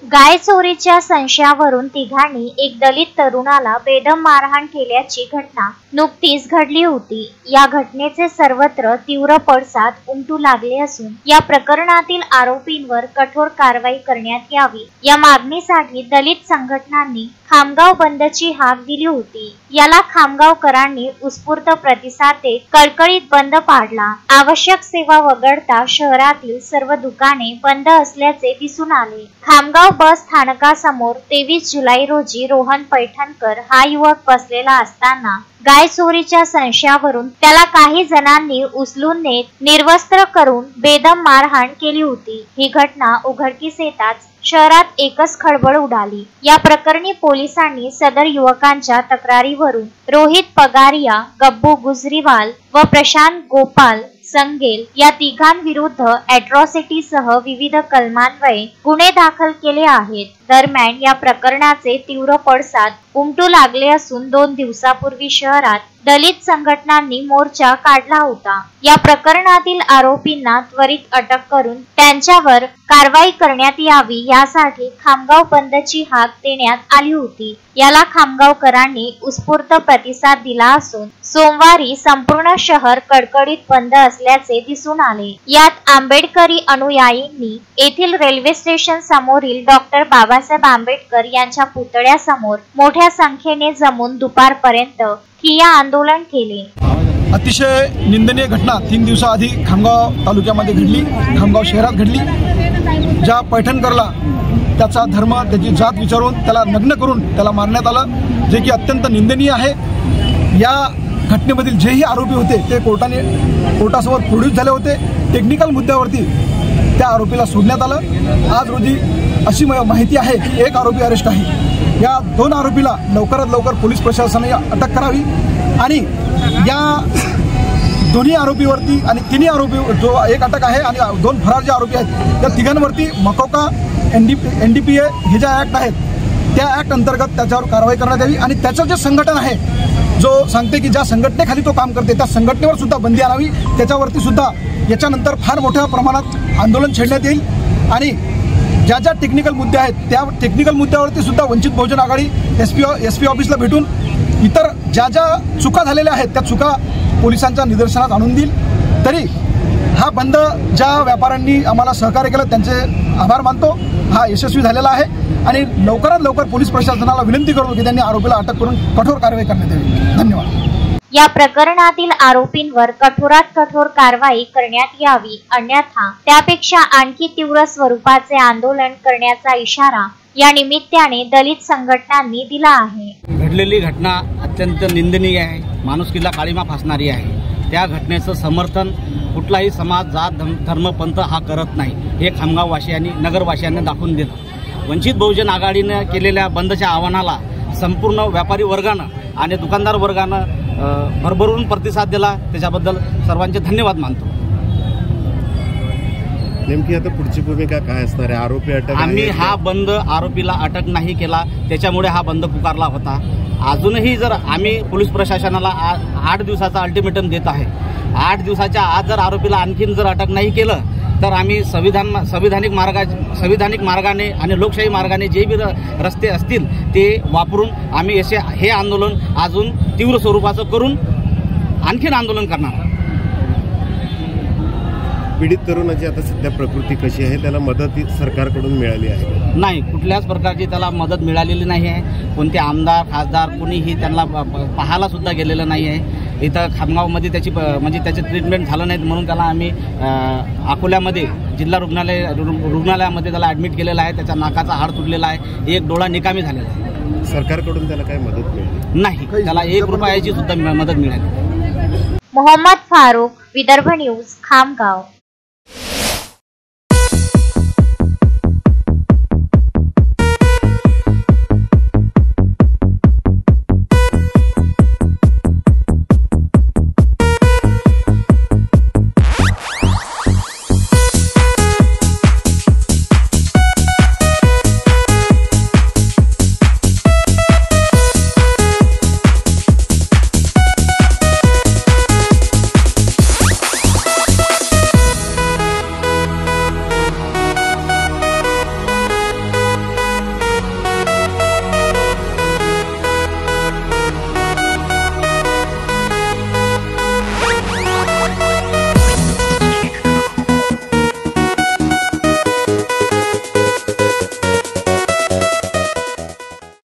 गाय चोरीच्या संशयावरून तिघांनी एक दलित तरुणाला बेदम मारहाण केल्याची घटना नुकतीच घडली होती। या घटनेचे सर्वत्र तीव्र पडसाद उमटू लागले असून या प्रकरणातील आरोपींवर कठोर कारवाई करण्यात यावी या मागणीसाठी दलित संघटनांनी खामगाव बंदची हाक दिली होती। याला खामगावकरांनी उत्स्फूर्त प्रतिसाद देत कडकडीत बंद पाडला। आवश्यक सेवा वगळता शहरातील सर्व दुकाने बंद असल्याचे दिसून आले। खामगाव बस स्थानकासमोर 23 जुलै रोजी रोहन पैठणकर हा युवक बसलेला असताना गाय चोरीच्या संशयावरून त्याला काही जणांनी उचलून नेत निर्वस्त्र करून बेदम मारहाण केली होती। ही घटना उघडकीस येताच शहरात एकच खळबळ उडाली। या प्रकरणी पोलिसांनी सदर युवकांच्या तक्रारीवरून रोहित पगारिया, गब्बू गुजरीवाल व प्रशांत गोपाल संगेल या तिघांविरुद्ध अॅट्रॉसिटीसह विविध कलमान्वये गुन्हे दाखल केले आहेत। दरम्यान या प्रकरणाचे तीव्र पडसाद उमटू लागले असून 2 दिवसापूर्वी शहरात दलित संघटनांनी मोर्चा काढला होता। या प्रकरणातील आरोपींना त्वरित अटक करून त्यांच्यावर कारवाई करण्यात यावी यासाठी खामगाव बंदची हाक देण्यात आली होती। याला खामगावकरांनी उत्स्फूर्त प्रतिसाद दिला असून सोमवारी संपूर्ण शहर कडकडीत बंद असल्याचे दिसून आले। यात आंबेडकरी अनुयायींनी येथील रेल्वे स्टेशन समोरील डॉक्टर बाबासाहेब आंबेडकर यांच्या पुतळ्यासमोर मोठ्या संख्येने जमून दुपारपर्यंत ठिय्या आंदोलन केले। अतिशय निंदनीय घटना 3 दिवसाआधी खामगाव तालुक्यामध्ये घडली, खामगाव शहरात घडली। ज्या पैठणकरला त्याचा धर्म, त्याची जात विचारून त्याला नग्न करून त्याला मारण्यात आलं, जे की अत्यंत निंदनीय आहे। या घटनेमधील जेही आरोपी होते ते कोर्टासमोर प्रोड्यूस झाले होते। टेक्निकल मुद्द्यावरती त्या आरोपीला सोडण्यात आलं। आज रोजी अशी माहिती आहे की एक आरोपी अरेस्ट आहे। या 2 आरोपीला लवकरात लवकर पोलीस प्रशासनाने अटक करावी आणि या दोन्ही आरोपीवरती आणि 3 आरोपी, जो एक अटक आहे आणि 2 फरार जे आरोपी आहेत त्या तिघांवरती मकोका NDPA हे ज्या ॲक्ट आहेत त्या ॲक्ट अंतर्गत त्याच्यावर कारवाई करण्यात यावी आणि त्याचं जे संघटन आहे जो सांगते की ज्या संघटनेखाली तो काम करते त्या संघटनेवर सुद्धा बंदी आणावी। त्याच्यावरती सुद्धा याच्यानंतर फार मोठ्या प्रमाणात आंदोलन छेडण्यात येईल आणि ज्या ज्या टेक्निकल मुद्दे आहेत त्या टेक्निकल मुद्द्यावरती सुद्धा वंचित बहुजन आघाडी SP ऑफिसला भेटून इतर ज्या ज्या चुका झालेल्या आहेत त्या चुका पोलिसांच्या निदर्शनात आणून देईल। तरी हा बंद ज्या व्यापाऱ्यांनी आम्हाला सहकार्य केलं त्यांचे आभार मानतो। हा यशस्वी झालेला आहे आणि लवकरात लवकर पोलीस प्रशासनाला विनंती करतो की त्यांनी आरोपीला अटक करून कठोर कारवाई करण्यात यावी। धन्यवाद। या प्रकरणातील आरोपींवर कठोरात कठोर कारवाई करण्यात यावी, अन्यथा त्यापेक्षा आणखी तीव्र स्वरूपाचे आंदोलन करण्याचा इशारा या निमित्ताने दलित संघटनांनी दिला आहे। घडलेली घटना अत्यंत निंदनीय आहे, माणुसकीला काळीमा फासणारी आहे। त्या घटनेचं समर्थन कुठलाही समाज, जात, धर्म, पंथ हा करत नाही हे खामगाववासियांनी, नगरवासियांनी दाखवून दिलं। वंचित बहुजन आघाडीने केलेल्या बंदच्या आव्हानाला संपूर्ण व्यापारी वर्गानं आणि दुकानदार वर्गानं भरभरून प्रतिसाद दिला, त्याच्याबद्दल सर्वांचे धन्यवाद मानतो। नेमकी आता पुढची भूमिका काय असणार आहे? आरोपी अटक, आम्ही हा बंद आरोपीला अटक नाही केला त्याच्यामुळे हा बंद पुकारला होता। अजूनही जर आम्ही पोलीस प्रशासनाला 8 दिवसाचा अल्टिमेटम देत आहे। 8 दिवसाच्या आत जर आरोपीला आणखीन जर अटक नाही केलं तर आम्ही संविधानिक मार्गाने आणि लोकशाही मार्गाने जे बी रस्ते असतील ते वापरून आम्ही हे आंदोलन अजून तीव्र स्वरूपाचं करून आणखीन आंदोलन करणार। पीडित तरुणाची आता सध्या प्रकृती कशी आहे? त्याला मदत सरकारकडून मिळाली आहे? नाही, कुठल्याच प्रकारची त्याला मदत मिळालेली नाही आहे। कोणते आमदार, खासदार कोणीही त्यांना पाहायला सुद्धा गेलेलं नाही आहे। इथं खामगावमध्ये त्याची ट्रीटमेंट झालं नाही म्हणून त्याला आम्ही अकोल्यामध्ये जिल्हा रुग्णालयामध्ये त्याला ॲडमिट केलेलं आहे। त्याच्या नाकाचा हाड तुटलेला आहे, एक डोळा निकामी झालेला आहे। सरकारकडून त्याला काही मदत मिळाली नाही, त्याला 1 रुपयाची सुद्धा मदत मिळाली। मोहम्मद फारूक, विदर्भ न्यूज, खामगाव।